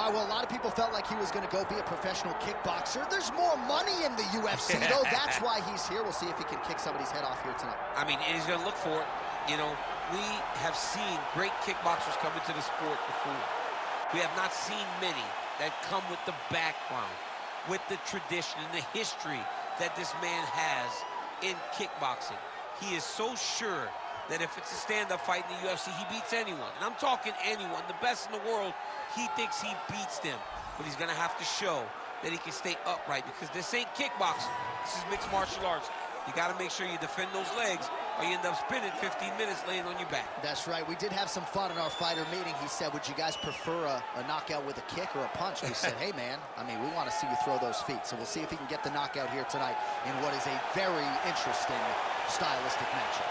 All right, well, a lot of people felt like he was going to go be a professional kickboxer. There's more money in the UFC, though. That's why he's here. We'll see if he can kick somebody's head off here tonight. I mean, he's going to look for it. You know, we have seen great kickboxers come into the sport before. We have not seen many that come with the background, with the tradition and the history that this man has in kickboxing. He is so sure that if it's a stand-up fight in the UFC, he beats anyone. And I'm talking anyone, the best in the world. He thinks he beats them, but he's gonna have to show that he can stay upright, because this ain't kickboxing. This is mixed martial arts. You gotta make sure you defend those legs, or you end up spending 15 minutes laying on your back. That's right. We did have some fun in our fighter meeting. He said, would you guys prefer a knockout with a kick or a punch? We said, hey, man, I mean, we want to see you throw those feet. So we'll see if he can get the knockout here tonight in what is a very interesting stylistic matchup.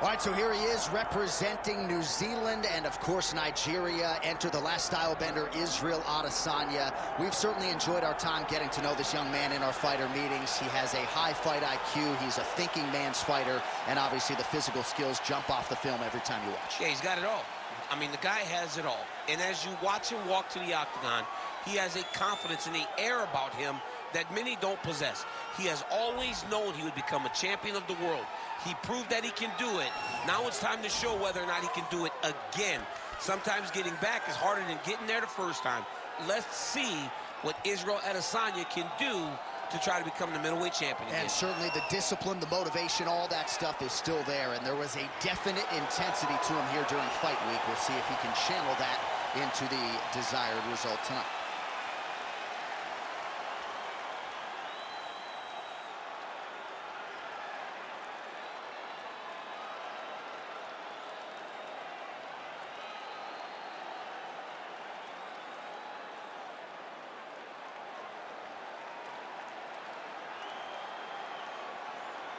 All right, so here he is representing New Zealand and, of course, Nigeria. Enter the last style bender, Israel Adesanya. We've certainly enjoyed our time getting to know this young man in our fighter meetings. He has a high fight IQ. He's a thinking man's fighter. And obviously the physical skills jump off the film every time you watch. Yeah, he's got it all. I mean, the guy has it all. And as you watch him walk to the octagon, he has a confidence and an air about him that many don't possess. He has always known he would become a champion of the world. He proved that he can do it. Now it's time to show whether or not he can do it again. Sometimes getting back is harder than getting there the first time. Let's see what Israel Adesanya can do to try to become the middleweight champion again. And certainly the discipline, the motivation, all that stuff is still there. And there was a definite intensity to him here during fight week. We'll see if he can channel that into the desired result tonight.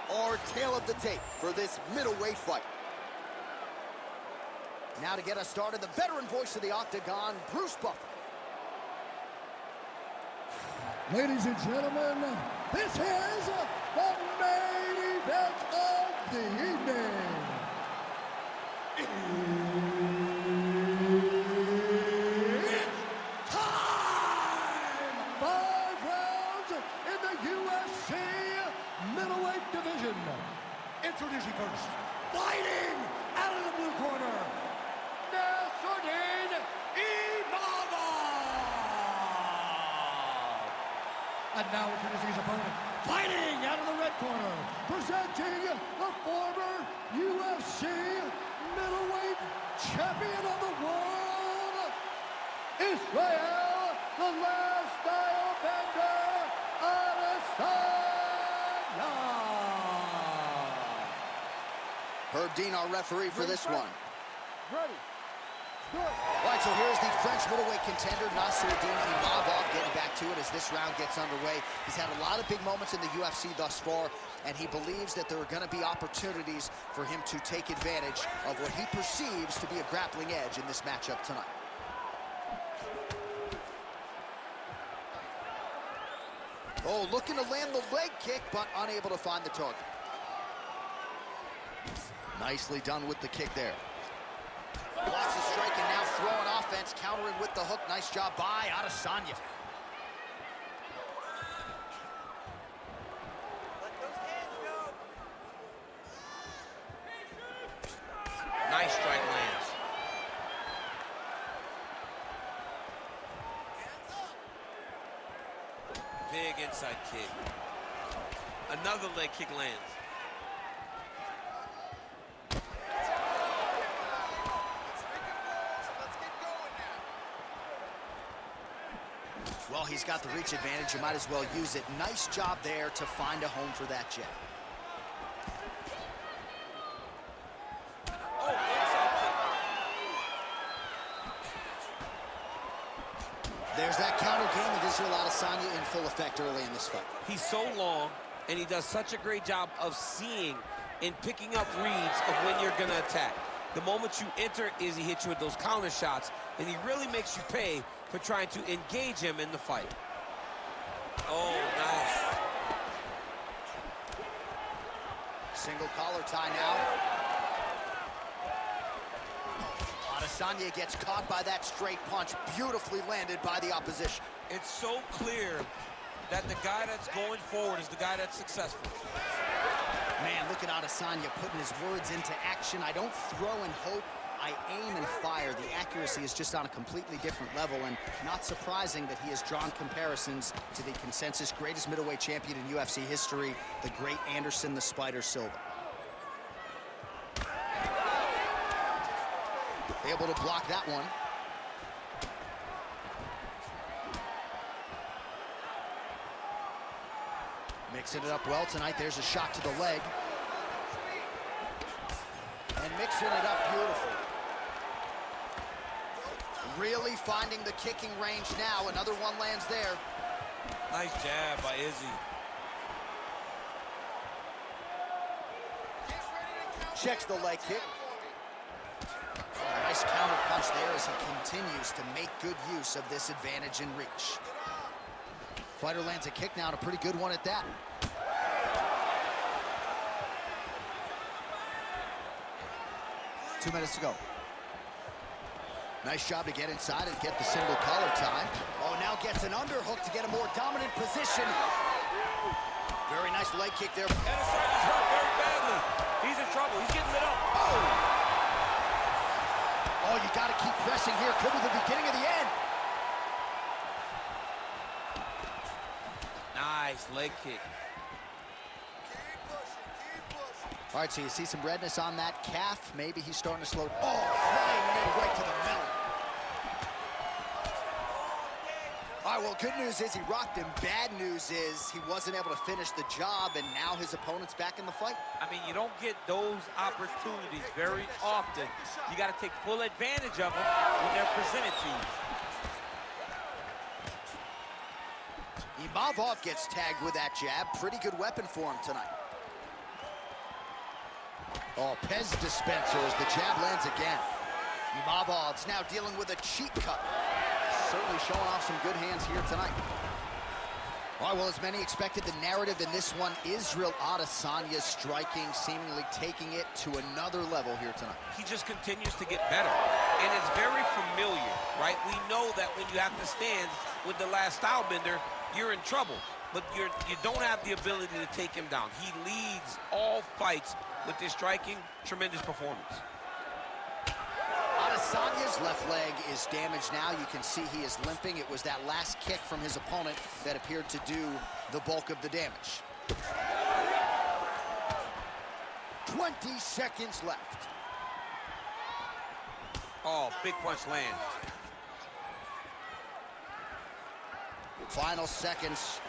Our tail of the tape for this middleweight fight. Now to get us started, the veteran voice of the octagon, Bruce Buffer. Ladies and gentlemen, this is the main event of the evening. It's time! 5 rounds in the UFC middleweight division. Introducing first, fighting out of the blue corner, NASSOURDINE IMANOV. And now introducing his opponent, fighting out of the red corner, presenting the former UFC middleweight champion of the world, Israel, the last style bender, ADESANYA. Herb Dean, our referee for this one. Ready. Good. All right, so here's the French middleweight contender, NASSOURDINE IMANOV, getting back to it as this round gets underway. He's had a lot of big moments in the UFC thus far, and he believes that there are going to be opportunities for him to take advantage of what he perceives to be a grappling edge in this matchup tonight. Oh, looking to land the leg kick, but unable to find the target. Nicely done with the kick there. Lots of striking, now throwing offense, countering with the hook. Nice job by Adesanya. Let those hands go. Nice strike lands. Big inside kick. Another leg kick lands. Well, he's got the reach advantage. You might as well use it. Nice job there to find a home for that jab. Oh, inside kick. There's that counter game of Israel Adesanya in full effect early in this fight. He's so long, and he does such a great job of seeing in picking up reads of when you're going to attack. The moment you enter, Izzy hits you with those counter shots, and he really makes you pay for trying to engage him in the fight. Oh, nice. Single collar tie now. Adesanya gets caught by that straight punch, beautifully landed by the opposition. It's so clear that the guy that's going forward is the guy that's successful. Man, look at Adesanya putting his words into action. I don't throw and hope, I aim and fire. The accuracy is just on a completely different level, and not surprising that he has drawn comparisons to the consensus greatest middleweight champion in UFC history, the great Anderson the Spider Silva. Able to block that one. Mixing it up well tonight. There's a shot to the leg. And mixing it up beautifully. Really finding the kicking range now. Another one lands there. Nice jab by Izzy. Checks the leg kick. Nice counter punch there as he continues to make good use of this advantage in reach. Fighter lands a kick now, and a pretty good one at that. Two minutes to go. Nice job to get inside and get the single collar tie. Oh, now gets an underhook to get a more dominant position. Very nice leg kick there. Adesanya's hurt very badly. He's in trouble. He's getting lit up. Oh! Oh, you got to keep pressing here. Could be the beginning of the end. Nice leg kick. All right, so you see some redness on that calf. Maybe he's starting to slow. Oh, flying knee right to the middle. All right, well, good news is he rocked him. Bad news is he wasn't able to finish the job, and now his opponent's back in the fight. I mean, you don't get those opportunities very often. You got to take full advantage of them when they're presented to you. IMANOV gets tagged with that jab. Pretty good weapon for him tonight. Oh, Pez dispenser as the jab lands again. IMANOV's now dealing with a cheek cut. Certainly showing off some good hands here tonight. All right, well, as many expected, the narrative in this one, Israel Adesanya striking, seemingly taking it to another level here tonight. He just continues to get better, and it's very familiar, right? We know that when you have to stand with the last style bender, you're in trouble, but you don't have the ability to take him down. He leads all fights with this striking, tremendous performance. Adesanya's left leg is damaged now. You can see he is limping. It was that last kick from his opponent that appeared to do the bulk of the damage. 20 seconds left. Oh, big punch lands. Final seconds.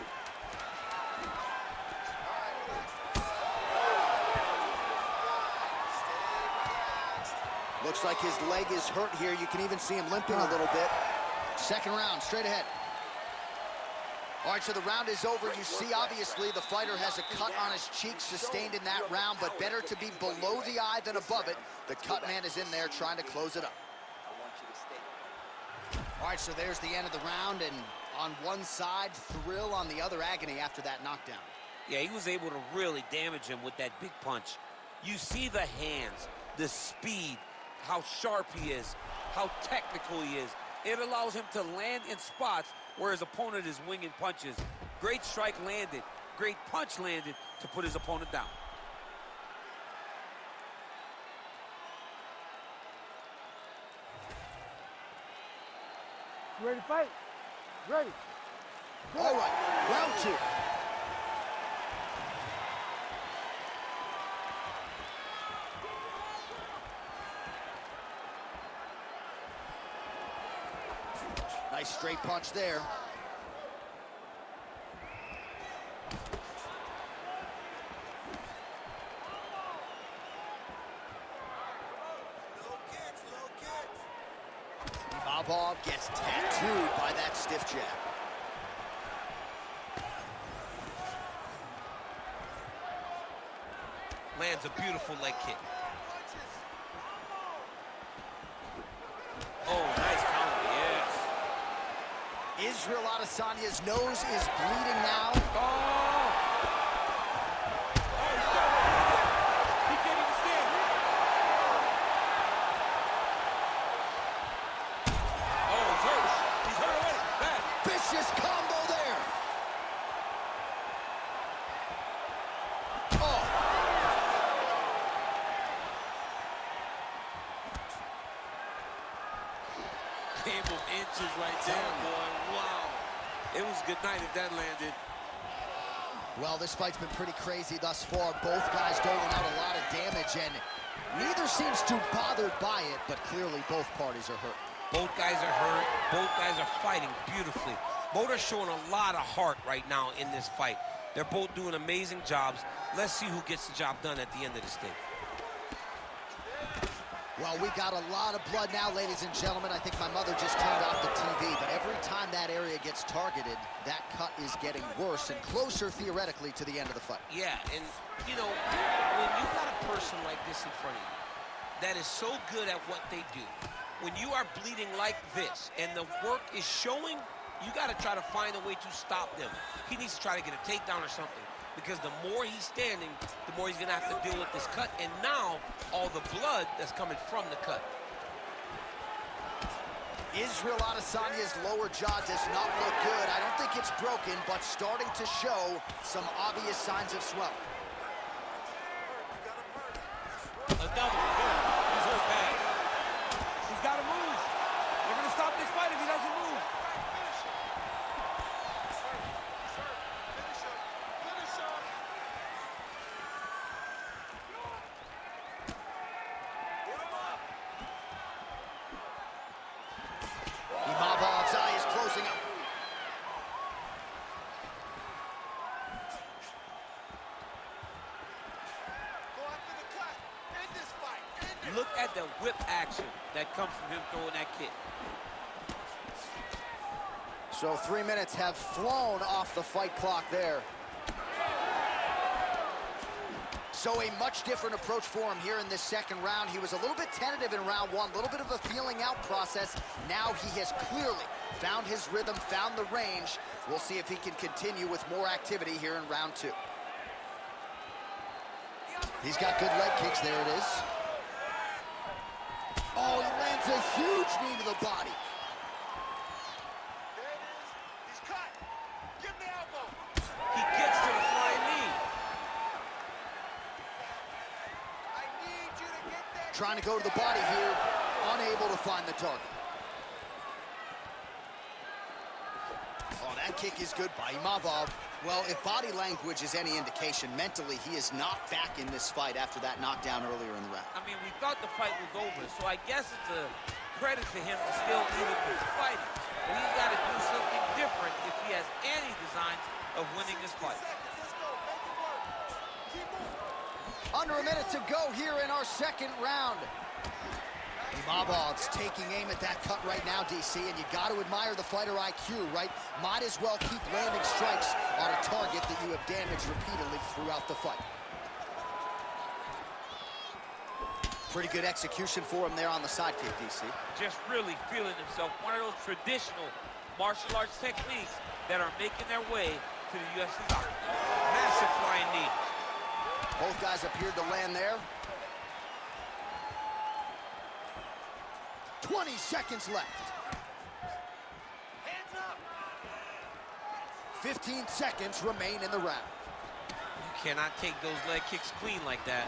Looks like his leg is hurt here. You can even see him limping a little bit. Second round, straight ahead. All right, so the round is over. You see, obviously, the fighter has a cut on his cheek sustained in that round, but better to be below the eye than above it. The cut man is in there trying to close it up. All right, so there's the end of the round, and on one side, thrill, on the other, agony after that knockdown. Yeah, he was able to really damage him with that big punch. You see the hands, the speed, how sharp he is, how technical he is. It allows him to land in spots where his opponent is winging punches. Great strike landed, great punch landed to put his opponent down. You ready to fight? Ready. All right, round two. Nice straight punch there. IMANOV gets tattooed by that stiff jab. Lands a beautiful leg kick. Oh, nice counter, yes. Israel Adesanya's nose is bleeding now. Oh! He can't even stand. Oh, he's hurt. He's hurt already. Bad. Vicious combo there. Oh. Game of inches right there, boy. Wow. It was a good night if that landed. Well, this fight's been pretty crazy thus far. Both guys doling out a lot of damage, and neither seems too bothered by it, but clearly both parties are hurt. Both guys are hurt. Both guys are fighting beautifully. Both are showing a lot of heart right now in this fight. They're both doing amazing jobs. Let's see who gets the job done at the end of this thing. Well, we got a lot of blood now, ladies and gentlemen. I think my mother just turned off the TV, but every time that area gets targeted, that cut is getting worse and closer, theoretically, to the end of the fight. Yeah, and, you know, when you got a person like this in front of you that is so good at what they do, when you are bleeding like this and the work is showing, you got to try to find a way to stop them. He needs to try to get a takedown or something, because the more he's standing, the more he's going to have to deal with this cut, and now all the blood that's coming from the cut. Israel Adesanya's lower jaw does not look good. I don't think it's broken, but starting to show some obvious signs of swelling. A double. He's hurt bad. He's got to move. They're going to stop this fight if he doesn't move. Imanov's eye is closing up. Look at the whip action that comes from him throwing that kick. So 3 minutes have flown off the fight clock there. So a much different approach for him here in this second round. He was a little bit tentative in round one, a little bit of a feeling out process. Now he has clearly found his rhythm, found the range. We'll see if he can continue with more activity here in round two. He's got good leg kicks, there it is. Oh, he lands a huge knee to the body. There it is. He's cut. Give him the elbow. He gets to the flying knee. I need you to get that. Trying to go to the body here, unable to find the target. Oh, that kick is good by Imanov. Well, if body language is any indication, mentally he is not back in this fight after that knockdown earlier in the round. I mean, we thought the fight was over, so I guess it's a credit to him to still even be fighting. But he's got to do something different if he has any designs of winning this fight. Let's go. Make it work. Keep moving. Under a minute to go here in our second round. Imanov's taking aim at that cut right now, DC, and you got to admire the fighter IQ, right? Might as well keep landing strikes on a target that you have damaged repeatedly throughout the fight. Pretty good execution for him there on the side kick, DC. Just really feeling himself. One of those traditional martial arts techniques that are making their way to the UFC octagon. Massive flying knee. Both guys appeared to land there. 20 seconds left. Hands up. 15 seconds remain in the round. You cannot take those leg kicks clean like that.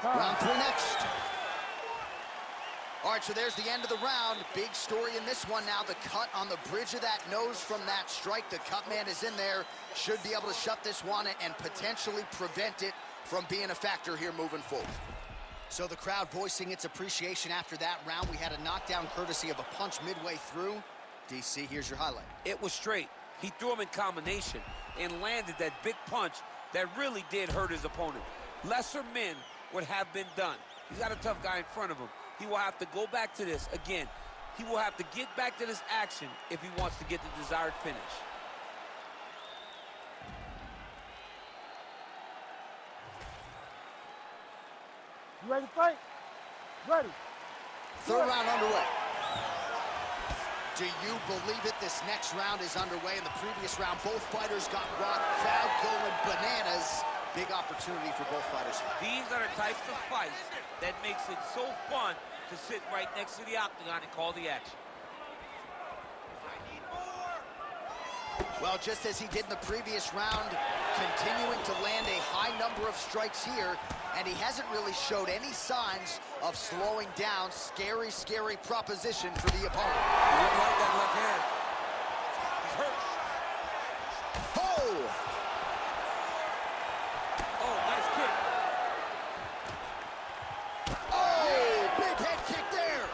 Round three next. All right, so there's the end of the round. Big story in this one now. The cut on the bridge of that nose from that strike. The cut man is in there. Should be able to shut this one and potentially prevent it from being a factor here moving forward. So the crowd voicing its appreciation after that round. We had a knockdown courtesy of a punch midway through. DC, here's your highlight. It was straight. He threw him in combination and landed that big punch that really did hurt his opponent. Lesser men would have been done. He's got a tough guy in front of him. He will have to go back to this. Again, He will have to get back to this action if he wants to get the desired finish. You ready to fight? Ready. Third round underway. Do you believe it? This next round is underway. In the previous round, both fighters got rocked. Crowd going bananas. Big opportunity for both fighters. These are the types of fights that makes it so fun to sit right next to the octagon and call the action. Well, just as he did in the previous round, continuing to land a high number of strikes here, and he hasn't really showed any signs of slowing down. Scary, scary proposition for the opponent. He didn't like that left hand. He's hurt. Oh! Oh, nice kick. Oh, big head kick there.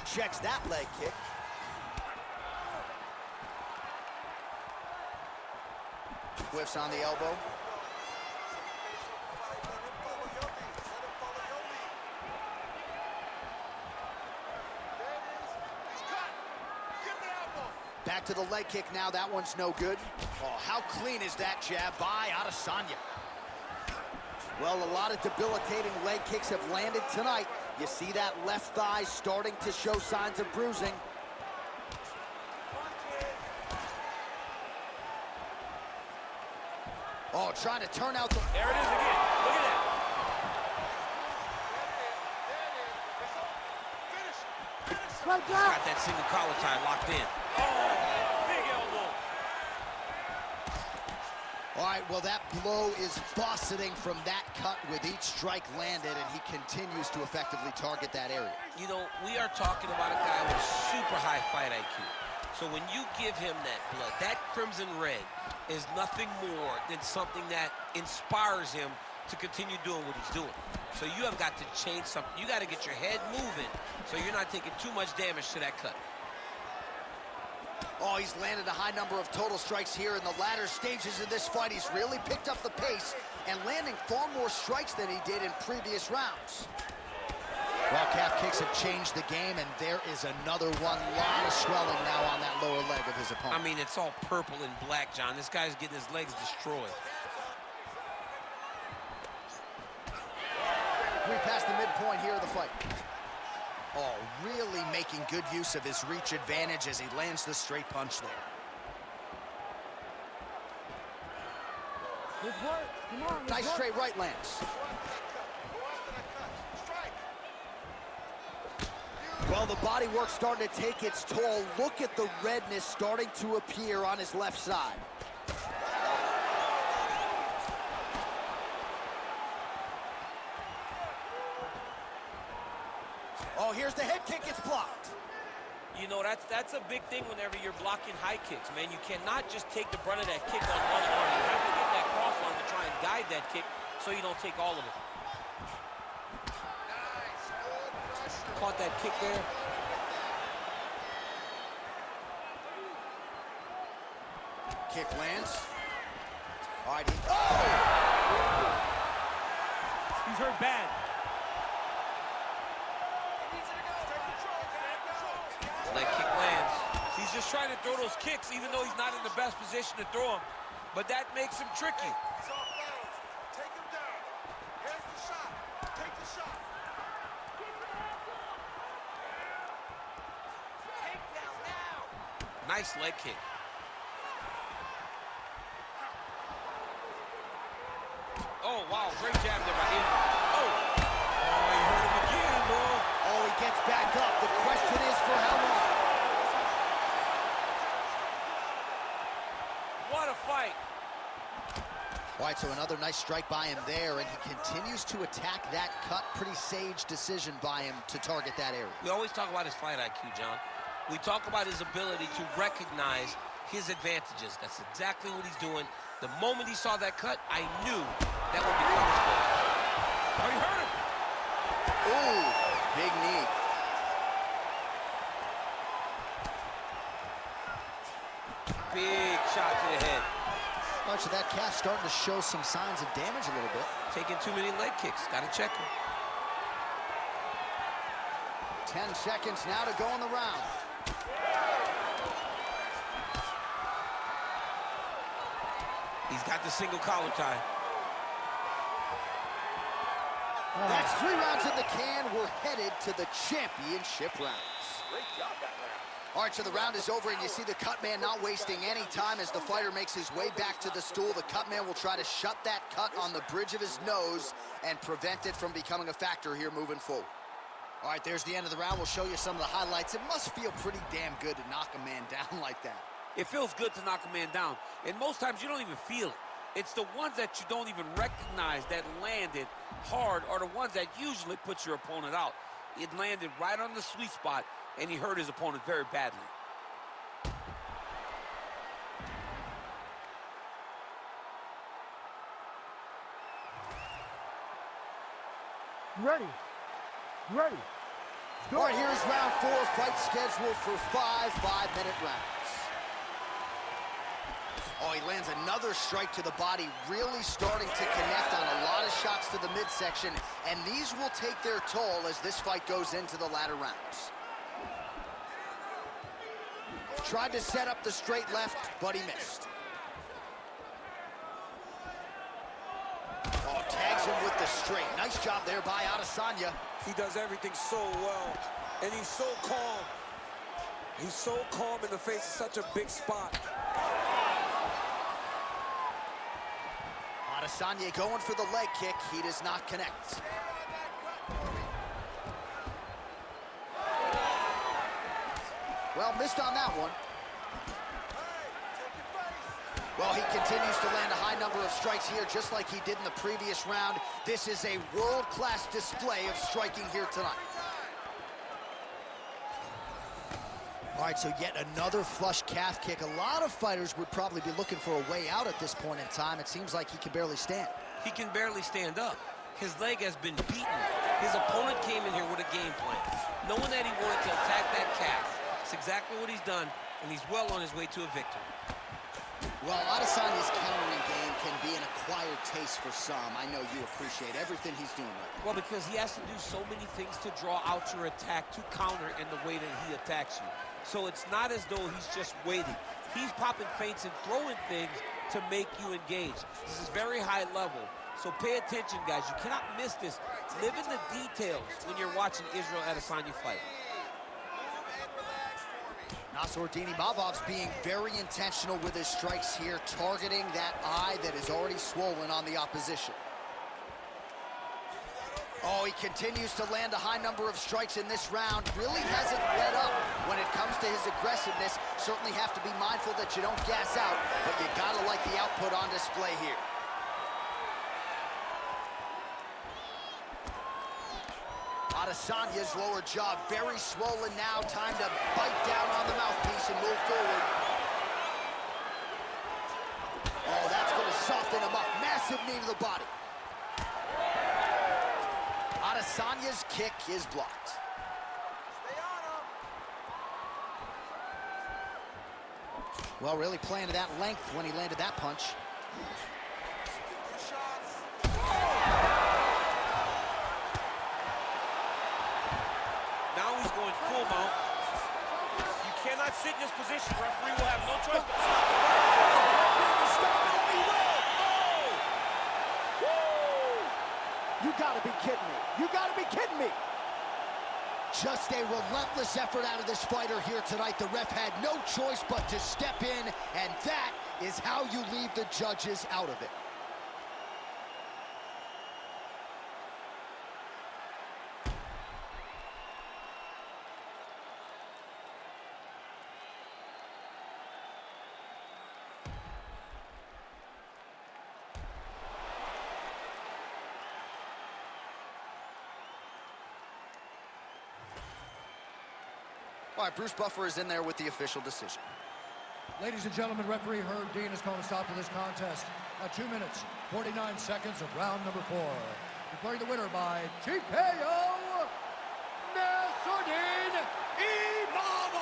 Checks that leg kick. Whiffs on the elbow. Back to the leg kick now. That one's no good. Oh, how clean is that jab by ADESANYA? Well, a lot of debilitating leg kicks have landed tonight. You see that left thigh starting to show signs of bruising. Oh, trying to turn out the... There it is again. Look at that. Right down. Got that single collar tie locked in. Oh, big elbow. All right, well, that blow is buffeting from that cut with each strike landed, and he continues to effectively target that area. You know, we are talking about a guy with super high fight IQ. So when you give him that blood, that crimson red is nothing more than something that inspires him to continue doing what he's doing. So you have got to change something. You got to get your head moving so you're not taking too much damage to that cut. Oh, he's landed a high number of total strikes here in the latter stages of this fight. He's really picked up the pace and landing far more strikes than he did in previous rounds. Well, calf kicks have changed the game, and there is another one. Lot of swelling now on that lower leg of his opponent. I mean, it's all purple and black, John. This guy's getting his legs destroyed. We passed the midpoint here of the fight. Oh, really making good use of his reach advantage as he lands the straight punch there. Good work. Come on. Nice straight right lands. Well, the body work's starting to take its toll. Look at the redness starting to appear on his left side. Oh, here's the head kick. It's blocked. You know, that's a big thing whenever you're blocking high kicks, man. You cannot just take the brunt of that kick on one arm. You have to get that cross arm to try and guide that kick so you don't take all of it. Caught that kick there. Kick lands. All right. He's hurt bad. Leg kick lands. He's just trying to throw those kicks even though he's not in the best position to throw them. But that makes him tricky. Take him down. Here's the shot. Take the shot. Take down now. Nice leg kick. Oh, wow, great jab there by him. Oh, he hurt him again, bro. Oh, he gets back up. The question is for how long? What a fight. All right, so another nice strike by him there, and he continues to attack that cut. Pretty sage decision by him to target that area. We always talk about his fight IQ, John. We talk about his ability to recognize his advantages. That's exactly what he's doing. The moment he saw that cut, I knew that would become his fault. Oh, he hurt him. Ooh, big knee. Big shot to the head. Much of that calf starting to show some signs of damage a little bit. Taking too many leg kicks. Got to check him. 10 seconds now to go in the round. He's got the single collar tie. That's 3 rounds in the can. We're headed to the championship rounds. Great job that round. All right, so the round is over, and you see the cut man not wasting any time as the fighter makes his way back to the stool. The cut man will try to shut that cut on the bridge of his nose and prevent it from becoming a factor here moving forward. All right, there's the end of the round. We'll show you some of the highlights. It must feel pretty damn good to knock a man down like that. It feels good to knock a man down, and most times you don't even feel it. It's the ones that you don't even recognize that landed hard are the ones that usually put your opponent out. It landed right on the sweet spot, and he hurt his opponent very badly. Ready. Ready. All right, here's round 4, fight scheduled for 5 5-minute rounds. Oh, he lands another strike to the body, really starting to connect on a lot of shots to the midsection, and these will take their toll as this fight goes into the latter rounds. Tried to set up the straight left, but he missed. Oh, tags him with the straight. Nice job there by ADESANYA. He does everything so well, and he's so calm. He's so calm in the face of such a big spot. ADESANYA going for the leg kick. He does not connect. Well, missed on that one. Well, he continues to land a high number of strikes here, just like he did in the previous round. This is a world-class display of striking here tonight. All right, so yet another flush calf kick. A lot of fighters would probably be looking for a way out at this point in time. It seems like he can barely stand. He can barely stand up. His leg has been beaten. His opponent came in here with a game plan, knowing that he wanted to attack that calf. It's exactly what he's done, and he's well on his way to a victory. Well, ADESANYA's countering game can be an acquired taste for some. I know you appreciate everything he's doing right now. Well, because he has to do so many things to draw out your attack, to counter in the way that he attacks you. So it's not as though he's just waiting. He's popping feints and throwing things to make you engage. This is very high level. So pay attention, guys. You cannot miss this. Live in the details when you're watching Israel Adesanya fight. NASSOURDINE Mavov's being very intentional with his strikes here, targeting that eye that is already swollen on the opposition. Oh, he continues to land a high number of strikes in this round. Really hasn't let up when it comes to his aggressiveness. Certainly have to be mindful that you don't gas out, but you gotta like the output on display here. ADESANYA's lower jaw very swollen now. Time to bite down on the mouthpiece and move forward. Oh, that's going to soften him up. Massive knee to the body. ADESANYA's kick is blocked. Stay on him. Well, really playing to that length when he landed that punch. Good shots. Now he's going full mount. You cannot sit in this position. Referee will have no choice but to stop it. He will. Oh! Woo! You gotta be kidding me. You gotta be kidding me. Just a relentless effort out of this fighter here tonight. The ref had no choice but to step in, and that is how you leave the judges out of it. All right, Bruce Buffer is in there with the official decision. Ladies and gentlemen, referee Herb Dean has called a stop to this contest at 2 minutes, 49 seconds of round number 4. Declaring the winner by TKO, NASSOURDINE IMANOV!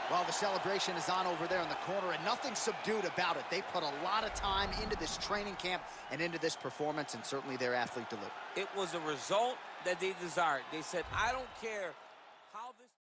Well, the celebration is on over there in the corner, and nothing subdued about it. They put a lot of time into this training camp and into this performance, and certainly their athlete delivered. It was a result that they desired. They said, I don't care how this...